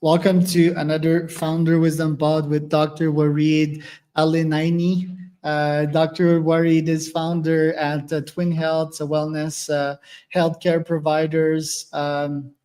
Welcome to another Founder Wisdom Pod with Dr. Wareed Alenaini. Dr. Wareed is founder at Twinn Health, a wellness healthcare providers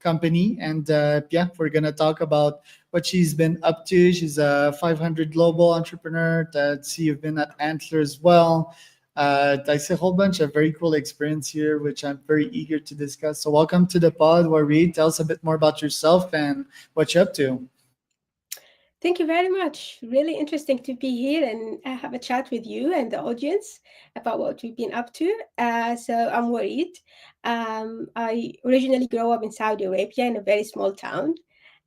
company. And yeah, we're going to talk about what she's been up to. She's a 500 global entrepreneur. See, you've been at Antler as well. I see a whole bunch of very cool experience here, which I'm very eager to discuss. So welcome to the pod, Wareed. Tell us a bit more about yourself and what you're up to. Thank you very much. Really interesting to be here and have a chat with you and the audience about what we've been up to. So I'm Wareed. I originally grew up in Saudi Arabia in a very small town,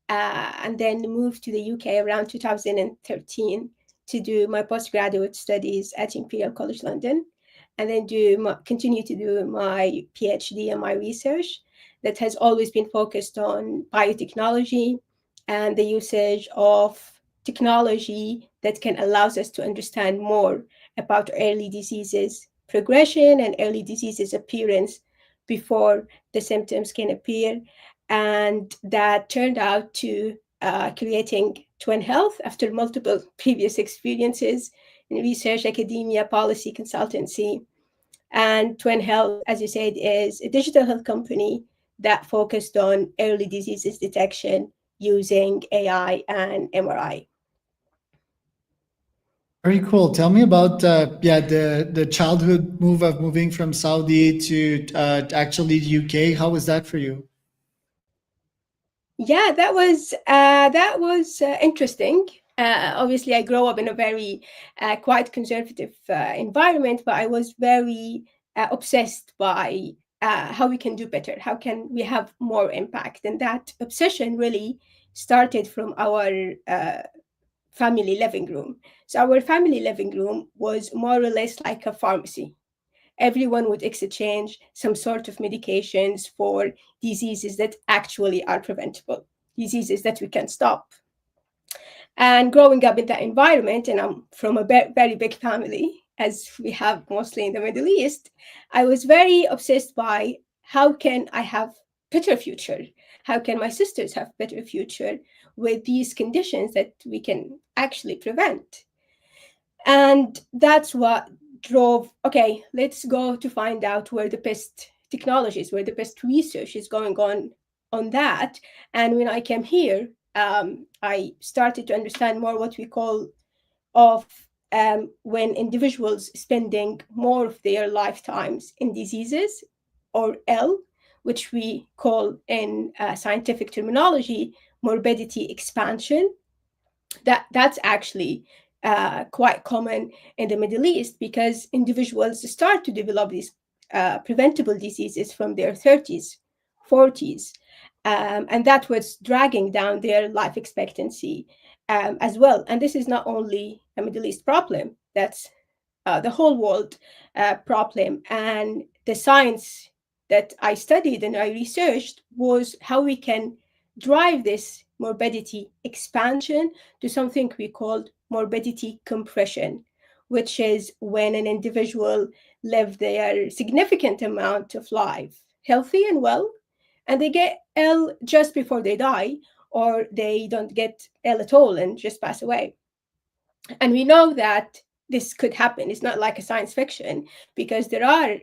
and then moved to the UK around 2013 to do my postgraduate studies at Imperial College London, and then continue to do my PhD and my research that has always been focused on biotechnology and the usage of technology that can allows us to understand more about early diseases progression and early diseases appearance before the symptoms can appear. And that turned out to creating Twin Health after multiple previous experiences in research, academia, policy, consultancy. And Twin Health, as you said, is a digital health company that focused on early diseases detection using AI and MRI. Very cool. Tell me about the childhood move of moving from Saudi to actually the UK. How was that for you? Yeah, that was interesting. Obviously, I grew up in a very quite conservative environment, but I was very obsessed by how we can do better, how can we have more impact, and that obsession really started from our family living room. So our family living room was more or less like a pharmacy. Everyone would exchange some sort of medications for diseases that actually are preventable, diseases that we can stop. And growing up in that environment, and I'm from a very big family, as we have mostly in the Middle East, I was very obsessed by how can I have better future? How can my sisters have better future with these conditions that we can actually prevent? And that's what drove, okay, let's go to find out where the best technologies, where the best research is going on that. And when I came here, I started to understand more what we call of when individuals spending more of their lifetimes in diseases or L, which we call in scientific terminology morbidity expansion. That's actually quite common in the Middle East because individuals start to develop these preventable diseases from their 30s, 40s, and that was dragging down their life expectancy as well. And this is not only a Middle East problem, that's the whole world problem. And the science that I studied and I researched was how we can drive this morbidity expansion to something we called morbidity compression, which is when an individual live their significant amount of life healthy and well, and they get ill just before they die, or they don't get ill at all and just pass away. And we know that this could happen. It's not like a science fiction because there are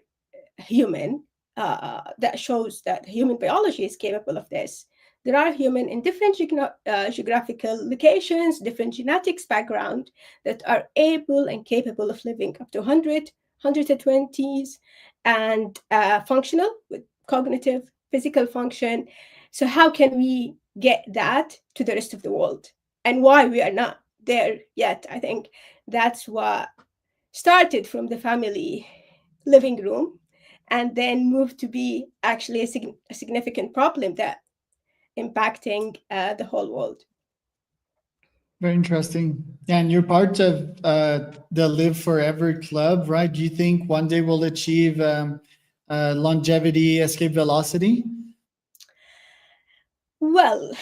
human that shows that human biology is capable of this. There are human in different geographical locations, different genetics background that are able and capable of living up to 100, 120s and functional with cognitive, physical function. So how can we get that to the rest of the world? And why we are not there yet? I think that's what started from the family living room and then moved to be actually a significant problem that impacting the whole world. Very interesting. Yeah, and you're part of the Live Forever Club, right? Do you think one day we'll achieve longevity, escape velocity? Well,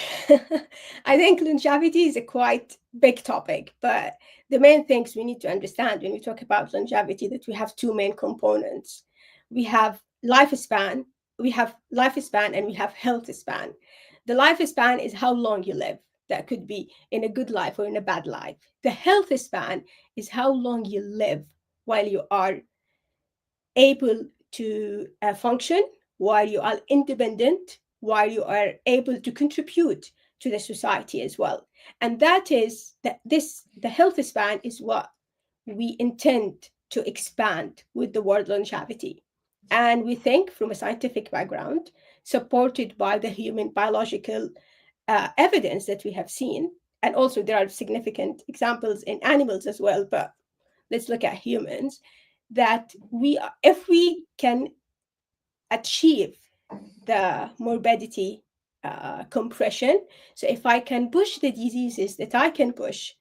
I think longevity is a quite big topic, but the main things we need to understand when we talk about longevity that we have two main components. We have lifespan, and we have health span. The lifespan is how long you live. That could be in a good life or in a bad life. The health span is how long you live while you are able to function, while you are independent, while you are able to contribute to the society as well. And that is that this the health span is what we intend to expand with the word longevity. And we think from a scientific background, supported by the human biological evidence that we have seen, and also there are significant examples in animals as well, but let's look at humans, that if we can achieve the morbidity compression. So if I can push the diseases that I can push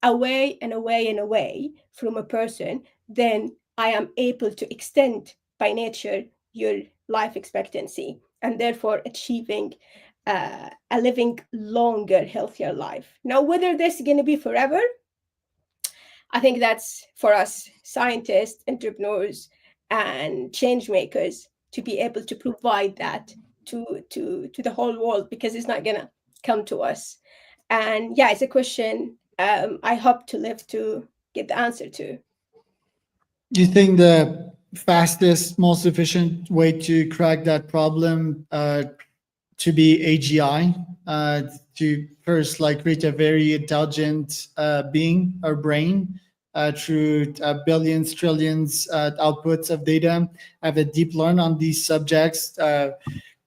away and away and away from a person, then I am able to extend by nature your life expectancy and therefore achieving a living longer, healthier life. Now, whether this is going to be forever, I think that's for us scientists, entrepreneurs, and change makers to be able to provide that to the whole world, because it's not gonna come to us. And yeah, it's a question I hope to live to get the answer to. Do you think the fastest, most efficient way to crack that problem to be AGI, to first like create a very intelligent being or brain through billions, trillions outputs of data, have a deep learn on these subjects,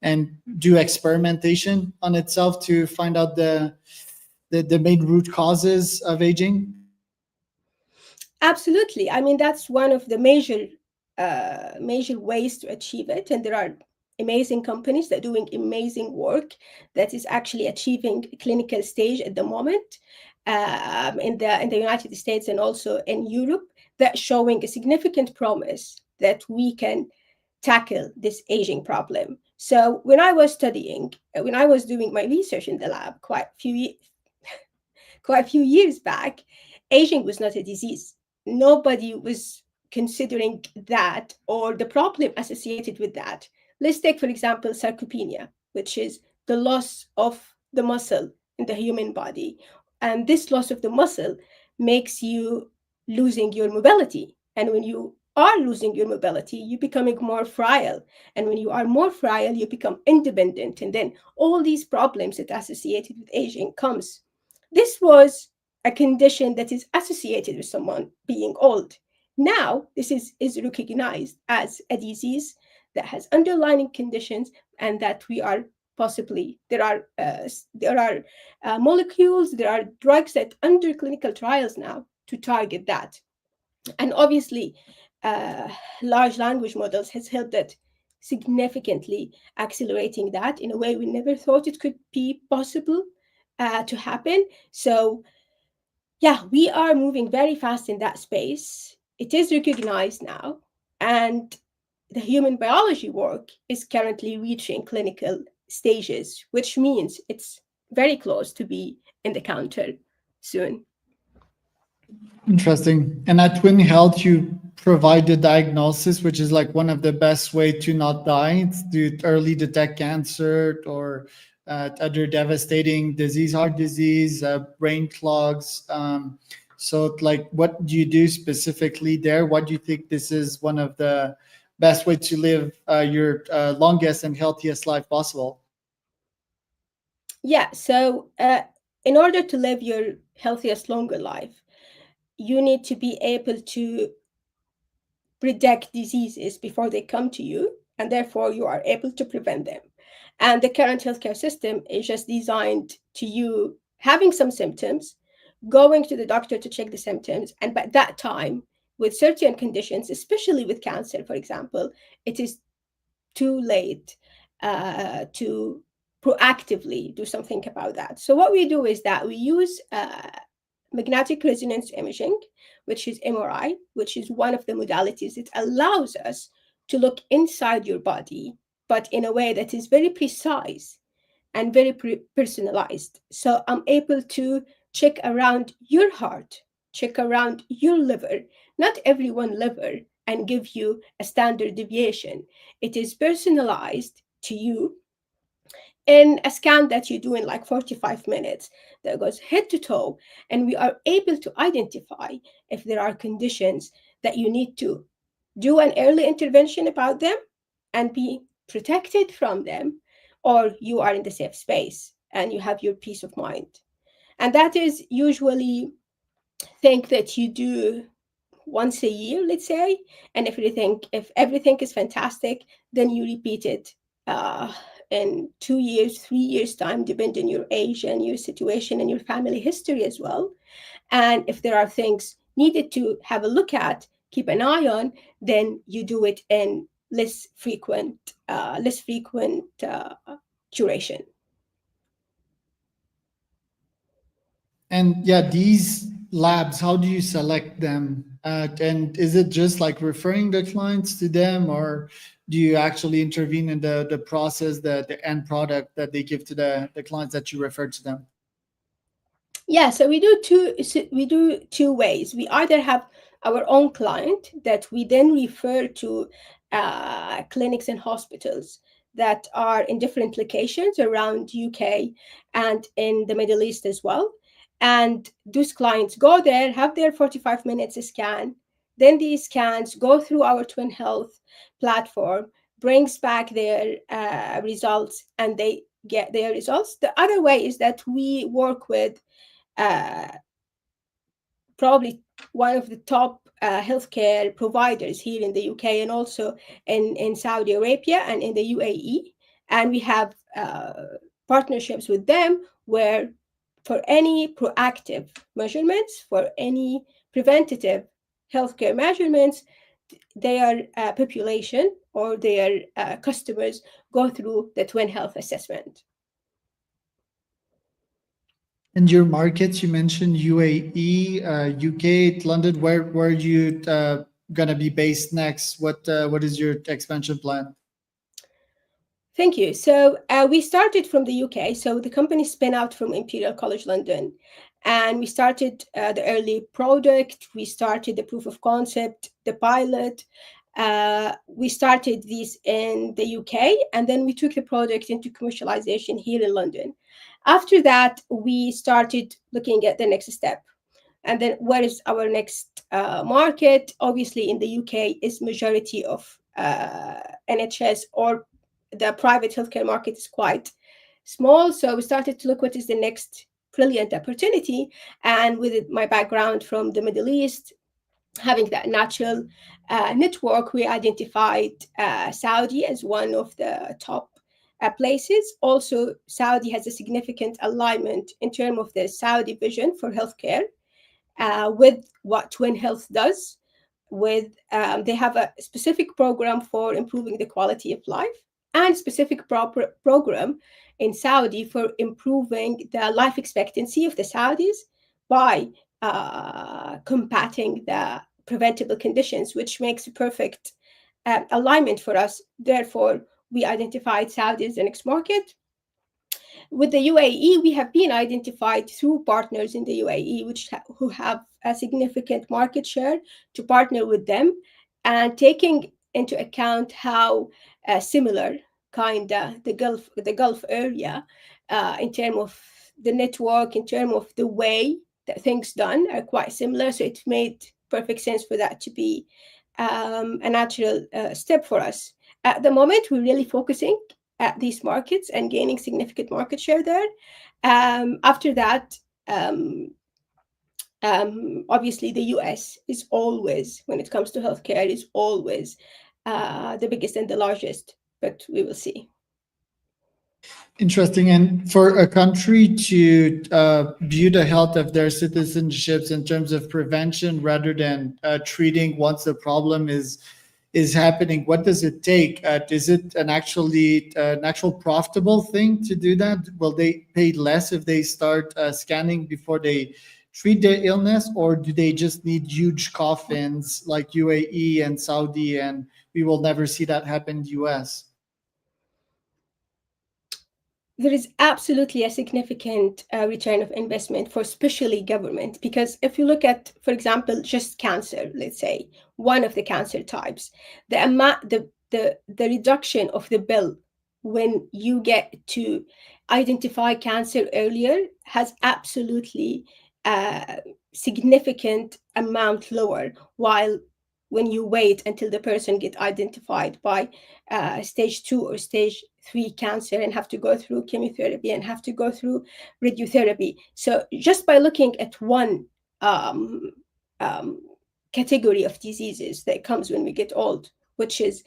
and do experimentation on itself to find out the main root causes of aging? Absolutely. I mean, that's one of the major ways to achieve it, and there are amazing companies that are doing amazing work that is actually achieving clinical stage at the moment in the United States and also in Europe, that showing a significant promise that we can tackle this aging problem. So when I was doing my research in the lab quite a few years back, aging was not a disease. Nobody was considering that or the problem associated with that. Let's take, for example, sarcopenia, which is the loss of the muscle in the human body. And this loss of the muscle makes you losing your mobility. And when you are losing your mobility, you're becoming more frail. And when you are more frail, you become independent. And then all these problems that are associated with aging comes. This was a condition that is associated with someone being old. Now, this is recognized as a disease that has underlying conditions, and that we are possibly there are molecules, there are drugs that under clinical trials now to target that. And obviously, uh, large language models has helped it significantly, accelerating that in a way we never thought it could be possible to happen. So yeah, we are moving very fast in that space. It is recognized now, and the human biology work is currently reaching clinical stages, which means it's very close to be in the counter soon. Interesting. And at Twin Health, you provide the diagnosis, which is like one of the best way to not die. It's to early detect cancer or other devastating disease, heart disease, brain clogs. So, like, what do you do specifically there? What do you think this is one of the best way to live your longest and healthiest life possible? Yeah, so in order to live your healthiest, longer life, you need to be able to predict diseases before they come to you, and therefore you are able to prevent them. And the current healthcare system is just designed to you having some symptoms, going to the doctor to check the symptoms, and by that time, with certain conditions, especially with cancer, for example, it is too late to proactively do something about that. So what we do is that we use magnetic resonance imaging, which is MRI, which is one of the modalities that allows us to look inside your body, but in a way that is very precise and very personalized. So I'm able to check around your heart, check around your liver, not everyone liver, and give you a standard deviation. It is personalized to you, in a scan that you do in like 45 minutes that goes head to toe, and we are able to identify if there are conditions that you need to do an early intervention about them and be protected from them, or you are in the safe space and you have your peace of mind. And that is usually think that you do once a year, let's say. And if everything is fantastic, then you repeat it uh, in 2 years, 3 years time, depending on your age and your situation and your family history as well. And if there are things needed to have a look at, keep an eye on, then you do it in less frequent duration. And yeah, these labs, how do you select them? And is it just like referring the clients to them, or do you actually intervene in the process, the end product that they give to the clients that you refer to them? Yeah, so we do two ways. We either have our own client that we then refer to clinics and hospitals that are in different locations around UK and in the Middle East as well. And those clients go there, have their 45 minutes scan. Then these scans go through our Twin Health platform, brings back their results, and they get their results. The other way is that we work with uh, probably one of the top healthcare providers here in the UK and also in Saudi Arabia and in the UAE. And we have partnerships with them where, for any proactive measurements, for any preventative healthcare measurements, their population or their customers go through the Twin Health assessment. And your markets, you mentioned UAE, UK, London. Where are you gonna be based next? What is your expansion plan? Thank you. So we started from the UK. So the company spun out from Imperial College London, and we started the early product. We started the proof of concept, the pilot. We started this in the UK, and then we took the product into commercialization here in London. After that, we started looking at the next step. And then where is our next market? Obviously, in the UK is majority of NHS, or the private healthcare market is quite small. So we started to look what is the next brilliant opportunity. And with my background from the Middle East, having that natural network, we identified Saudi as one of the top places. Also, Saudi has a significant alignment in terms of the Saudi vision for healthcare with what Twin Health does. With they have a specific program for improving the quality of life, and specific program in Saudi for improving the life expectancy of the Saudis by combating the preventable conditions, which makes a perfect alignment for us. Therefore, we identified Saudi as the next market. With the UAE, we have been identified through partners in the UAE, who have a significant market share, to partner with them, and taking into account how similar kind of the Gulf area in terms of the network, in terms of the way that things done are quite similar. So it made perfect sense for that to be a natural step for us. At the moment, we're really focusing at these markets and gaining significant market share there. After that, obviously, the US is always, when it comes to healthcare, is always the biggest and the largest, but we will see. Interesting. And for a country to view the health of their citizenships in terms of prevention rather than treating once the problem is happening, what does it take? Is it an actual profitable thing to do that? Will they pay less if they start scanning before they treat their illness, or do they just need huge coffins like UAE and Saudi, and we will never see that happen in the US? There is absolutely a significant return of investment for especially government, because if you look at, for example, just cancer, let's say one of the cancer types, the amount the reduction of the bill when you get to identify cancer earlier has absolutely significant amount lower, while when you wait until the person get identified by stage 2 or stage 3 cancer and have to go through chemotherapy and have to go through radiotherapy. So just by looking at one um, um, category of diseases that comes when we get old, which is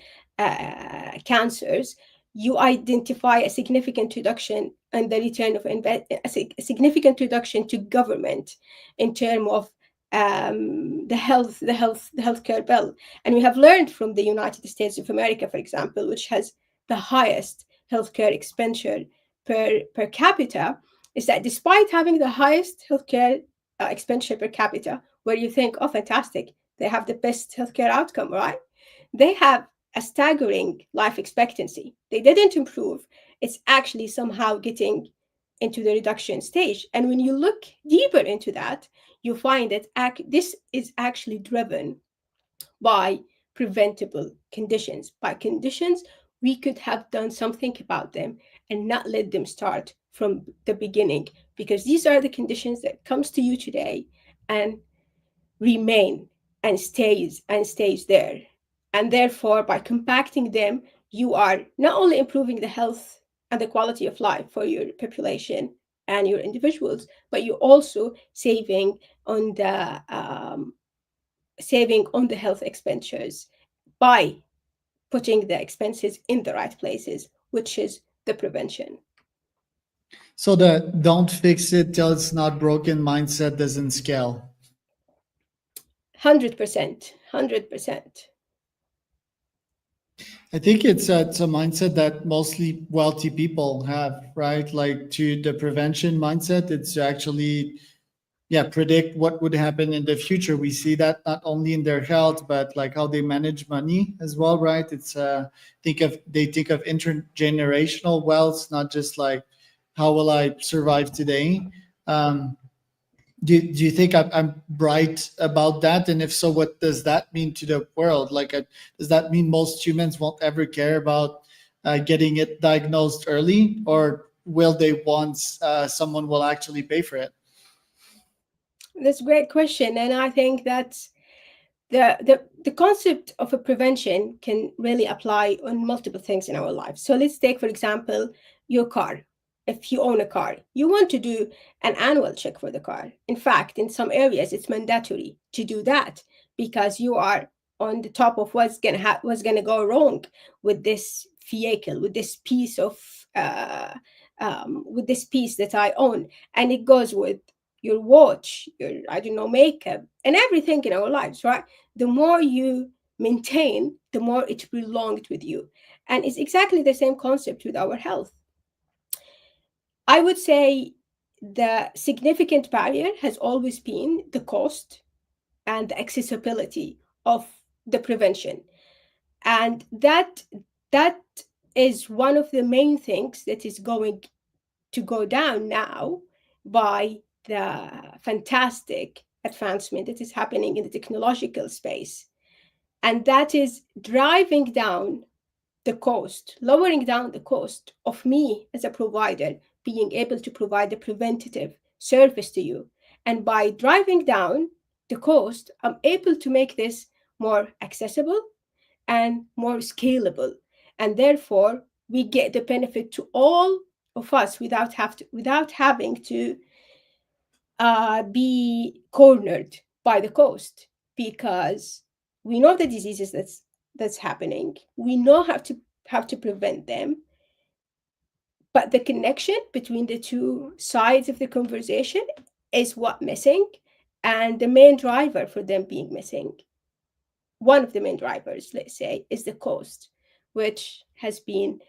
cancers, you identify a significant reduction in the return of a significant reduction to government in terms of the healthcare bill. And we have learned from the United States of America, for example, which has the highest healthcare expenditure per capita, is that despite having the highest healthcare expenditure per capita, where you think, oh, fantastic, they have the best healthcare outcome, right? They have a staggering life expectancy. They didn't improve. It's actually somehow getting into the reduction stage. And when you look deeper into that, you find that this is actually driven by preventable conditions, by conditions we could have done something about them and not let them start from the beginning, because these are the conditions that comes to you today and remain and stays there. And therefore, by compacting them, you are not only improving the health and the quality of life for your population and your individuals, but you're also on the saving on the health expenditures by putting the expenses in the right places, which is the prevention. So the don't fix it till it's not broken mindset doesn't scale. 100%, 100%. I think it's a mindset that mostly wealthy people have, right? Like to the prevention mindset, it's to actually, yeah, predict what would happen in the future. We see that not only in their health, but like how they manage money as well, right? It's they think of intergenerational wealth, not just like how will I survive today. Um, do you think I'm right about that? And if so, what does that mean to the world? Like, does that mean most humans won't ever care about getting it diagnosed early, or will they once someone will actually pay for it? That's a great question. And I think that's the concept of a prevention can really apply on multiple things in our lives. So let's take, for example, your car. If you own a car, you want to do an annual check for the car. In fact, in some areas, it's mandatory to do that because you are on the top of what's gonna go wrong with this vehicle, uh, with this piece that I own, and it goes with your watch, your I don't know makeup, and everything in our lives, right? The more you maintain, the more it belonged with you. And it's exactly the same concept with our health. I would say the significant barrier has always been the cost and the accessibility of the prevention. And that is one of the main things that is going to go down now by the fantastic advancement that is happening in the technological space. And that is driving down the cost, lowering down the cost of me as a provider being able to provide a preventative service to you. And by driving down the cost, I'm able to make this more accessible and more scalable. And therefore, we get the benefit to all of us without having to be cornered by the cost, because we know the diseases that's happening. We know how to prevent them, but the connection between the two sides of the conversation is what missing, and the main driver for them being missing, one of the main drivers, let's say, is the cost, which has been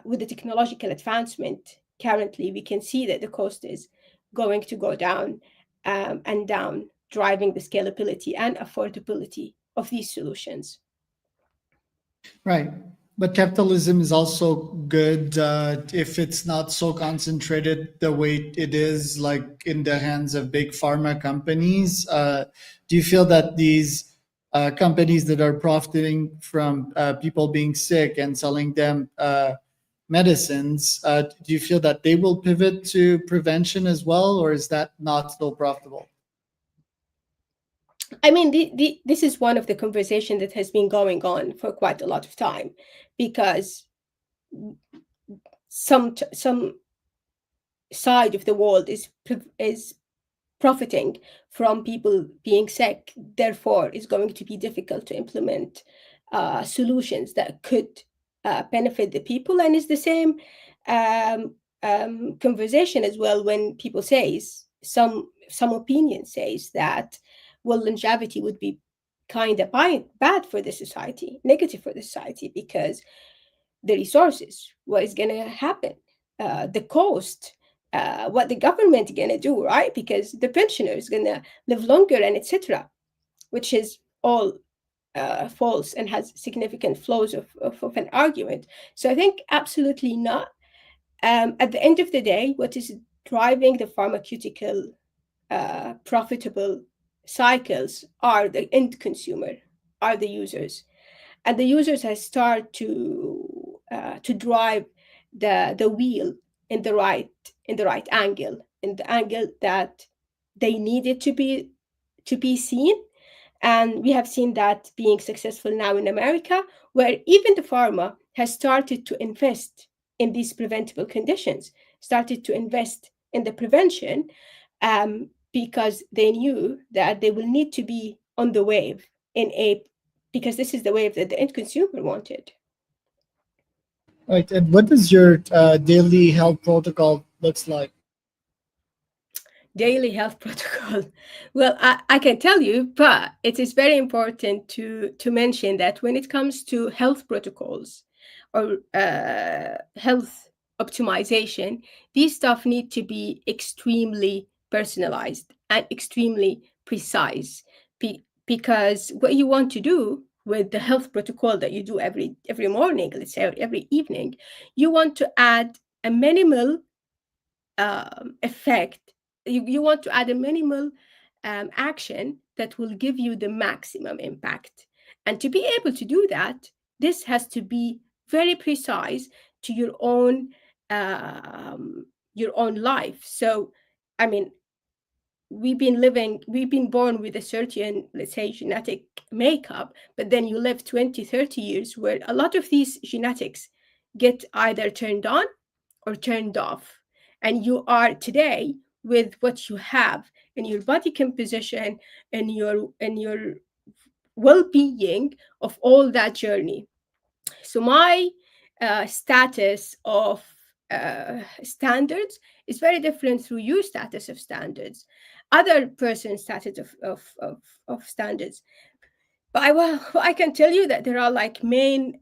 with the technological advancement. Currently, we can see that the cost is going to go down and down, driving the scalability and affordability of these solutions. Right. But capitalism is also good if it's not so concentrated the way it is, like in the hands of big pharma companies. Do you feel that these companies that are profiting from people being sick and selling them medicines, do you feel that they will pivot to prevention as well, or is that not so profitable? I mean, this is one of the conversation that has been going on for quite a lot of time, because some side of the world is profiting from people being sick. Therefore, it's going to be difficult to implement solutions that could benefit the people. And it's the same um, conversation as well when people says some opinion says that, well, longevity would be kind of bad for the society, negative for the society, because the resources, what is going to happen, the cost, what the government going to do, right? Because the pensioner is going to live longer and etc., which is all false and has significant flaws of an argument. So I think absolutely not. At the end of the day, what is driving the pharmaceutical profitable cycles are the end consumer, are the users, and the users has started to drive the wheel in the right angle, in the angle that they need it to be seen. And we have seen that being successful now in America, where even the pharma has started to invest in these preventable conditions, started to invest in the prevention, because they knew that they will need to be on the wave in a because this is the wave that the end consumer wanted. Right. And what does your daily health protocol looks like? Daily health protocol. Well, I can tell you, but it is very important to mention that when it comes to health protocols or health optimization, these stuff need to be extremely personalized and extremely precise. Because what you want to do with the health protocol that you do every morning, let's say every evening, you want to add a minimal effect. You want to add a minimal action that will give you the maximum impact. And to be able to do that, this has to be very precise to your own life. So, I mean, we've been born with a certain, let's say, genetic makeup, but then you live 20, 30 years where a lot of these genetics get either turned on or turned off. And you are today with what you have in your body composition and your well-being of all that journey. So my status of standards is very different through your status of standards, other person's status of standards. But I can tell you that there are like main,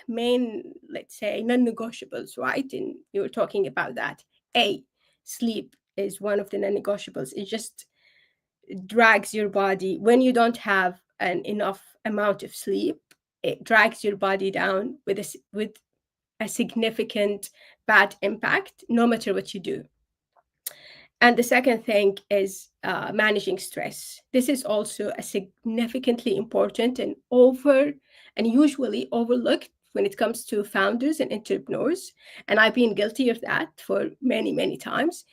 let's say, non-negotiables, right? And you were talking about that. Sleep is one of the non-negotiables. It just drags your body when you don't have an enough amount of sleep. It drags your body down with a significant bad impact, no matter what you do. And the second thing is managing stress. This is also a significantly important and usually overlooked when it comes to founders and entrepreneurs. And I've been guilty of that for many, many times.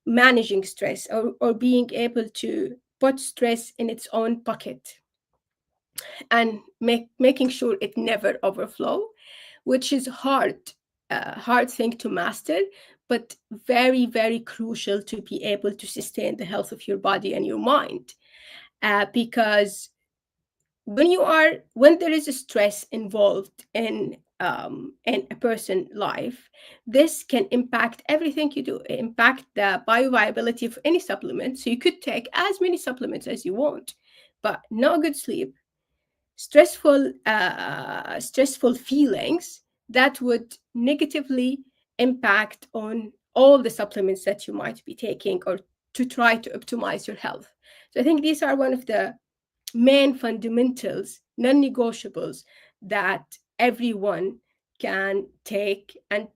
Managing stress, or being able to put stress in its own pocket and making sure it never overflow, which is hard thing to master, but very, very crucial to be able to sustain the health of your body and your mind. Because when there is a stress involved in a person's life, this can impact everything you do, impact the bioviability of any supplement. So you could take as many supplements as you want, but no good sleep, stressful feelings, that would negatively impact on all the supplements that you might be taking or to try to optimize your health. So I think these are one of the main fundamentals, non-negotiables, that everyone can take and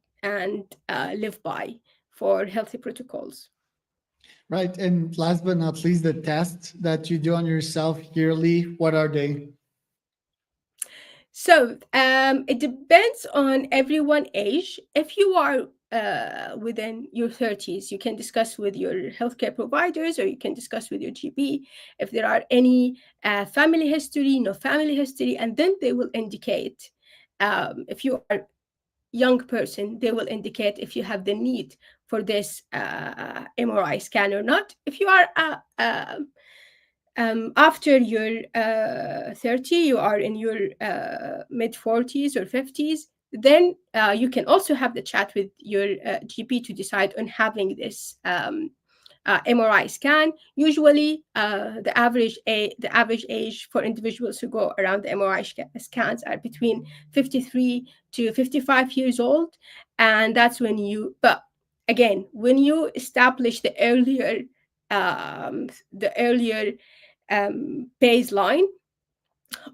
live by for healthy protocols. Right. And last but not least, the tests that you do on yourself yearly, what are they? So it depends on everyone age. If you are within your 30s, you can discuss with your healthcare providers, or you can discuss with your GP if there are any family history, no family history, and then they will indicate, if you are young person, they will indicate if you have the need for this MRI scan or not. If you are after your 30, you are in your mid 40s or 50s, then you can also have the chat with your GP to decide on having this MRI scan. Usually, the average age for individuals who go around the MRI scans are between 53 to 55 years old, and that's when you. But again, when you establish the earlier baseline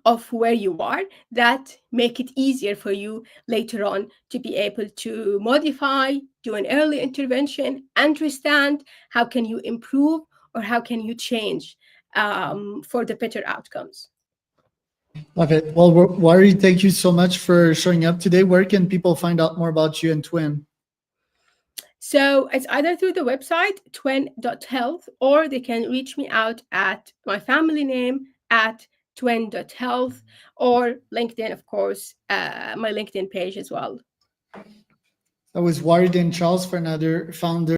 of where you are, that make it easier for you later on to be able to modify, do an early intervention, understand how can you improve or how can you change for the better outcomes. Love it. Well, Wari, thank you so much for showing up today. Where can people find out more about you and Twinn? So it's either through the website twinn.health, or they can reach me out at my family name at twinn.health, or LinkedIn, of course, my LinkedIn page as well. That was Warid and Charles for another founder